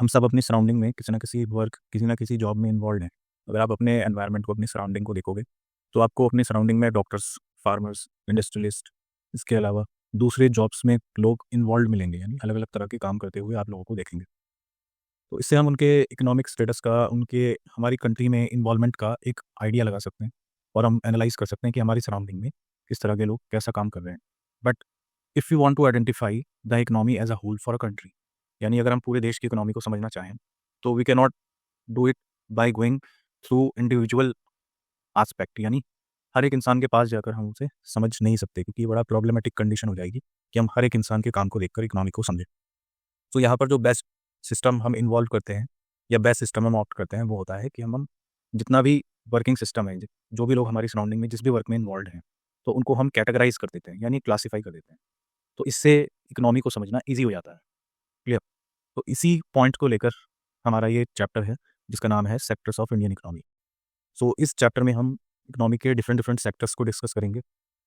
हम सब अपनी सराउंडिंग में किसी ना किसी वर्क, किसी ना किसी जॉब में इन्वॉल्व हैं। अगर आप अपने एनवायरनमेंट को, अपनी सराउंडिंग को देखोगे, तो आपको अपनी सराउंडिंग में डॉक्टर्स, फार्मर्स, इंडस्ट्रियलिस्ट, इसके अलावा दूसरे जॉब्स में लोग इन्वॉल्व मिलेंगे, यानी अलग-अलग तरह के काम करते हुए आप लोगों को देखेंगे। तो इससे हम उनके इकोनॉमिक स्टेटस का, उनके हमारी कंट्री में इन्वॉल्वमेंट का एक आइडिया लगा सकते हैं और हम एनालाइज़ कर सकते हैं कि हमारी सराउंडिंग में किस तरह के लोग कैसा काम कर रहे हैं। But if you want to identify the economy as a whole for a country, यानी अगर हम पूरे देश की इकोनॉमी को समझना चाहें, तो we can not do it by going through individual aspect, यानी हर एक इंसान के पास जाकर हम उसे समझ नहीं सकते, क्योंकि ये बड़ा प्रॉब्लमेटिक कंडीशन हो जाएगी कि हम हर एक इंसान के काम को देखकर इकोनॉमी को समझें। तो यहाँ पर जो बेस्ट सिस्टम हम इन्वॉल्व करते हैं या बेस्ट सिस्टम हम ऑप्ट करते हैं, वो होता है कि हम जितना भी वर्किंग सिस्टम है, जो भी लोग हमारी सराउंडिंग में जिस भी वर्क में इन्वॉल्व हैं, तो उनको हम कैटेगराइज कर देते हैं, यानी क्लासीफाई कर देते हैं। तो इससे इकोनॉमी को समझना ईजी हो जाता है। क्लियर? तो इसी पॉइंट को लेकर हमारा ये चैप्टर है, जिसका नाम है सेक्टर्स ऑफ इंडियन इकोनॉमी। सो इस चैप्टर में हम इकोनॉमी के डिफरेंट डिफरेंट सेक्टर्स को डिस्कस करेंगे,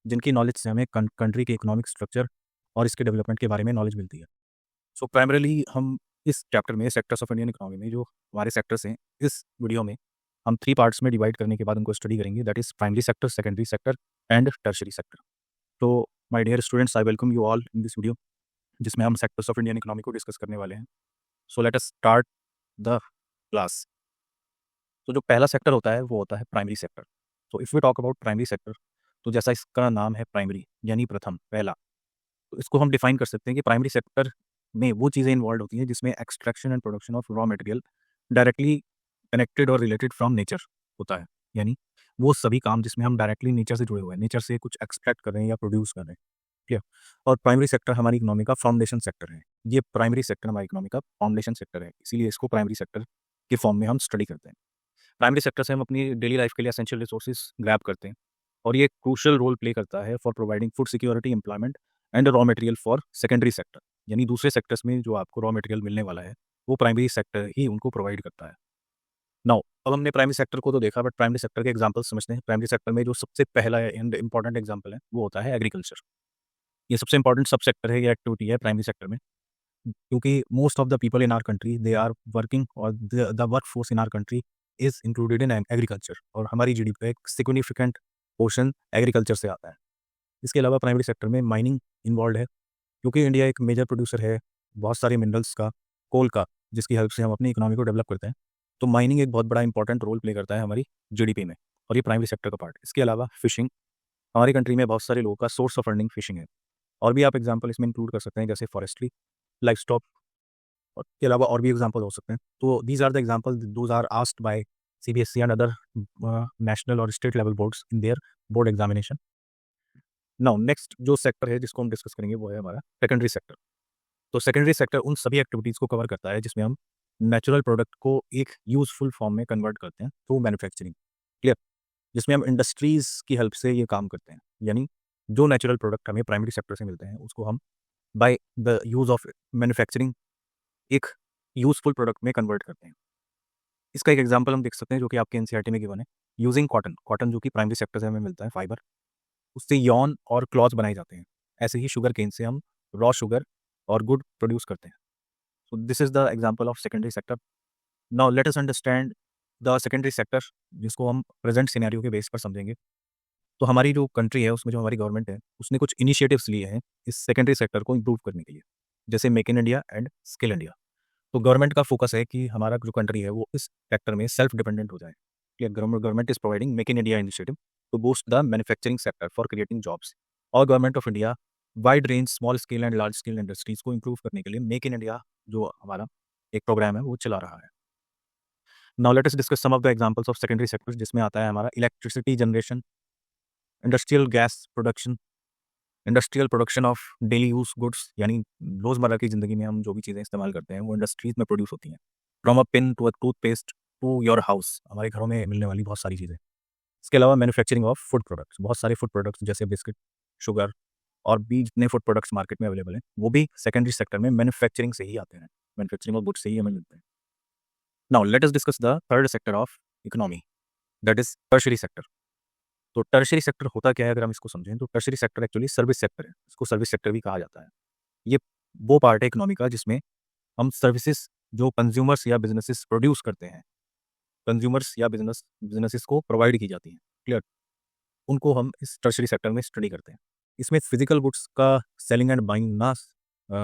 जिनकी नॉलेज से हमें कंट्री के इकोनॉमिक स्ट्रक्चर और इसके डेवलपमेंट के बारे में नॉलेज मिलती है। सो प्राइमरीली हम इस चैप्टर में सेक्टर्स ऑफ इंडियन इकोनॉमी में जो हमारे सेक्टर्स हैं, इस वीडियो में हम 3 पार्ट्स में डिवाइड करने के बाद उनको स्टडी करेंगे, that is primary sector, secondary sector and tertiary sector. तो my dear students, I welcome you all in this video, जिसमें हम सेक्टर्स ऑफ इंडियन इकोनॉमी को डिस्कस करने वाले हैं। So let us start the class. तो जो पहला सेक्टर होता है वो होता है प्राइमरी सेक्टर। तो if we talk about primary sector, तो जैसा इसका नाम है प्राइमरी, यानी प्रथम, पहला, तो इसको हम डिफाइन कर सकते हैं कि प्राइमरी सेक्टर में वो चीज़ें इन्वॉल्व होती हैं जिसमें extraction and production of raw material directly connected और रिलेटेड फ्रॉम नेचर होता है। यानी वो सभी काम जिसमें हम डायरेक्टली नेचर से जुड़े हुए हैं, नेचर से कुछ एक्सट्रैक्ट कर रहे हैं या प्रोड्यूस कर रहे हैं। ठीक है? और प्राइमरी सेक्टर हमारी इकोनॉमी का फाउंडेशन सेक्टर है। ये प्राइमरी सेक्टर हमारी इकोनॉमी का फाउंडेशन सेक्टर है, इसीलिए इसको प्राइमरी सेक्टर के फॉर्म में हम स्टडी करते हैं। प्राइमरी सेक्टर से हम अपनी डेली लाइफ के लिए एसेंशियल रिसोर्सेज ग्रैब करते हैं, और ये क्रूशियल रोल प्ले करता है for providing food security, employment and raw material for secondary sector. यानी दूसरे सेक्टर्स में जो आपको रॉ मटेरियल मिलने वाला है, वो प्राइमरी सेक्टर ही उनको प्रोवाइड करता है। नाउ अब हमने प्राइमरी सेक्टर को तो देखा, बट प्राइमरी सेक्टर के एग्जांपल समझते हैं। प्राइमरी सेक्टर में जो सबसे पहला एंड इंपॉर्टेंट एग्जांपल है, वो होता है एग्रीकल्चर। ये सबसे इंपॉर्टेंट सब सेक्टर है, ये एक्टिविटी है प्राइमरी सेक्टर में, क्योंकि most of the people in our country they are working, और the work force in our country is included in agriculture, और हमारी जीडीपी का एक सिग्निफिकेंट पोर्शन एग्रीकल्चर से आता है। इसके अलावा प्राइमरी सेक्टर में माइनिंग इन्वॉल्व है, क्योंकि इंडिया एक मेजर प्रोड्यूसर है बहुत सारे मिनरल्स का, कोल का, जिसकी हेल्प से हम अपनी इकोनॉमी को डेवलप करते हैं। तो माइनिंग एक बहुत बड़ा इंपॉर्टेंट रोल प्ले करता है हमारी जीडीपी में, और ये प्राइमरी सेक्टर का पार्ट। इसके अलावा फिशिंग, हमारी कंट्री में बहुत सारे लोगों का सोर्स ऑफ अर्निंग फिशिंग है, और भी आप एग्जाम्पल इसमें इंक्लूड कर सकते हैं, जैसे फॉरेस्ट्री, लाइफ स्टॉक, और के अलावा और भी एग्जाम्पल हो सकते हैं। तो these are the example those are asked by CBSE and other national और state level boards in their board examination. Now next जो सेक्टर है जिसको हम डिस्कस करेंगे, वो है हमारा सेकेंडरी सेक्टर। तो सेकेंडरी सेक्टर उन सभी एक्टिविटीज़ को कवर करता है जिसमें हम नेचुरल प्रोडक्ट को एक यूजफुल फॉर्म में कन्वर्ट करते हैं थ्रू मैन्युफैक्चरिंग। क्लियर? जिसमें हम इंडस्ट्रीज़ की हेल्प से ये काम करते हैं, यानी जो नेचुरल प्रोडक्ट हमें प्राइमरी सेक्टर से मिलते हैं, उसको हम by the use of manufacturing एक यूजफुल प्रोडक्ट में कन्वर्ट करते हैं। इसका एक एग्जांपल हम देख सकते हैं, जो कि आपके एनसीईआरटी में गिवन है। यूजिंग कॉटन, कॉटन जो कि प्राइमरी सेक्टर से हमें मिलता है फाइबर, उससे यॉन और क्लॉथ बनाए जाते हैं। ऐसे ही शुगर केन से हम रॉ शुगर और गुड प्रोड्यूस करते हैं। So this is the example of secondary sector. Now let us understand the secondary sector, जिसको हम प्रेजेंट सिनेरियो के बेस पर समझेंगे। तो हमारी जो कंट्री है, उसमें जो हमारी गवर्नमेंट है, उसने कुछ इनिशिएटिव्स लिए हैं इस सेकेंडरी सेक्टर को इम्प्रूव करने के लिए, जैसे make in India and skill India. तो गवर्नमेंट का फोकस है कि हमारा जो कंट्री है वो इस सेक्टर में सेल्फ डिपेंडेंट हो जाए। Government is providing make in India initiative to boost the manufacturing sector for creating jobs. और government of India wide range small scale and large scale industries को इंप्रूव करने के लिए मेक इन इंडिया जो हमारा एक प्रोग्राम है वो चला रहा है। Now let us discuss some of the examples of secondary sector, जिसमें आता है हमारा electricity generation, industrial gas production, industrial production of daily use goods, यानी रोज़मर्रा की ज़िंदगी में हम जो भी चीज़ें इस्तेमाल करते हैं वो इंडस्ट्रीज़ में प्रोड्यूस होती हैं। From a pen to a toothpaste to your house, हमारे घरों में मिलने वाली बहुत सारी चीज़ें। इसके अलावा मैन्युफैक्चरिंग ऑफ फूड प्रोडक्ट्स, बहुत सारे फूड प्रोडक्ट्स जैसे बिस्किट, शुगर, और भी जितने फूड प्रोडक्ट्स मार्केट में अवेलेबल हैं, वो भी सेकेंडरी सेक्टर में मैन्युफैक्चरिंग से ही आते हैं। मैन्युफैक्चरिंग ऑफ गुड्स से ही हमें मिलते हैं। Now let us discuss the third sector of economy, that is tertiary sector. तो टर्शरी सेक्टर होता क्या है, अगर हम इसको समझें, तो tertiary sector actually service sector है। इसको सर्विस सेक्टर भी कहा जाता है। ये वो पार्ट है इकोनॉमी का जिसमें हम सर्विसेज जो कंज्यूमर्स या बिजनेसेस प्रोड्यूस करते हैं, कंज्यूमर्स या बिजनेसेस को प्रोवाइड की जाती हैं, क्लियर, उनको हम इस टर्शरी सेक्टर में स्टडी करते हैं। इसमें फिजिकल गुड्स का सेलिंग एंड बाइंग ना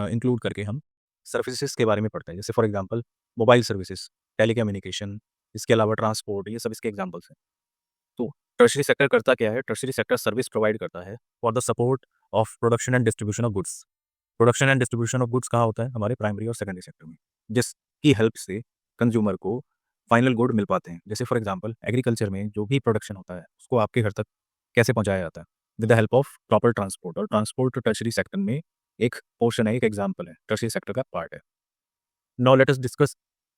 इंक्लूड करके हम सर्विसेज के बारे में पढ़ते हैं, जैसे for example mobile services, telecommunication, इसके अलावा ट्रांसपोर्ट, ये सब इसके एग्जांपल्स हैं। तो टर्शरी सेक्टर करता क्या है? टर्शरी सेक्टर सर्विस प्रोवाइड करता है for the support of production and distribution of goods. Production and distribution of goods कहाँ होता है? हमारे प्राइमरी और सेकेंडरी सेक्टर में, जिसकी हेल्प से कंज्यूमर को फाइनल गुड मिल पाते हैं। जैसे फॉर एग्जांपल एग्रीकल्चर में जो भी प्रोडक्शन होता है उसको आपके घर तक कैसे पहुंचाया जाता है? With the help of proper transport, और ट्रांसपोर्ट टर्शरी सेक्टर में एक पोर्शन है, एक एग्जाम्पल है, टर्शरी सेक्टर का पार्ट है। नाउ लेट अस डिस्कस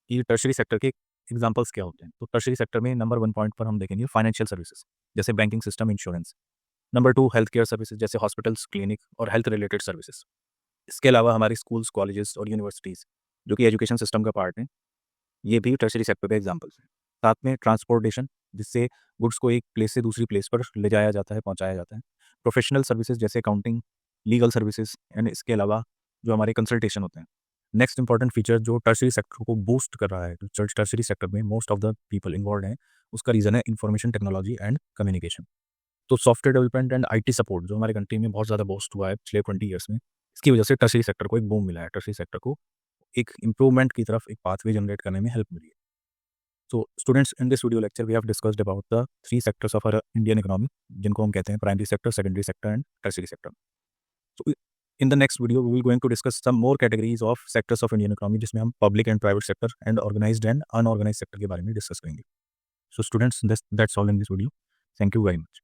कि टर्शरी सेक्टर के एग्जांपल्स क्या होते हैं। तो टर्शरी सेक्टर में नंबर 1 पॉइंट पर हम देखेंगे फाइनेंशियल सर्विसेज, जैसे banking system, insurance. Number 2 health care services, जैसे हॉस्पिटल्स, क्लिनिक और हेल्थ रिलेटेड सर्विसेज। इसके अलावा हमारे स्कूल्स, कॉलेजेस और यूनिवर्सिटीज़ जो कि एजुकेशन सिस्टम का पार्ट है, ये भी टर्शरी सेक्टर के एग्जांपल्स हैं। साथ में ट्रांसपोर्टेशन, जिससे गुड्स को एक प्लेस से दूसरी प्लेस पर ले जाया जाता है, पहुंचाया जाता है। प्रोफेशनल सर्विसेज जैसे अकाउंटिंग, लीगल सर्विसेज एंड इसके अलावा जो हमारे कंसल्टेशन होते हैं। नेक्स्ट इंपॉर्टेंट फीचर जो टर्शरी सेक्टर को बूस्ट कर रहा है, जो टर्शरी सेक्टर में most of the people involve हैं, उसका रीज़न है इंफॉर्मेशन टेक्नोलॉजी एंड कम्युनिकेशन। तो software development and IT support जो हमारे कंट्री में बहुत ज़्यादा बूस्ट हुआ है पिछले 20 ईयर्स में, इसकी वजह से टर्शरी सेक्टर को एक बूम मिला है। टर्शरी सेक्टर को एक इम्प्रूवमेंट की तरफ एक पाथवे जनरेट करने में हेल्प मिली है। So students, in this video lecture we have discussed about the 3 sectors of our Indian economy, जिनको हम कहते हैं primary sector, secondary sector and tertiary sector. So in the next video we will going to discuss some more categories of sectors of Indian economy, जिसमें हम public and private sector and organised and unorganised sector के बारे में discuss करेंगे। So students, that's all in this video. Thank you very much.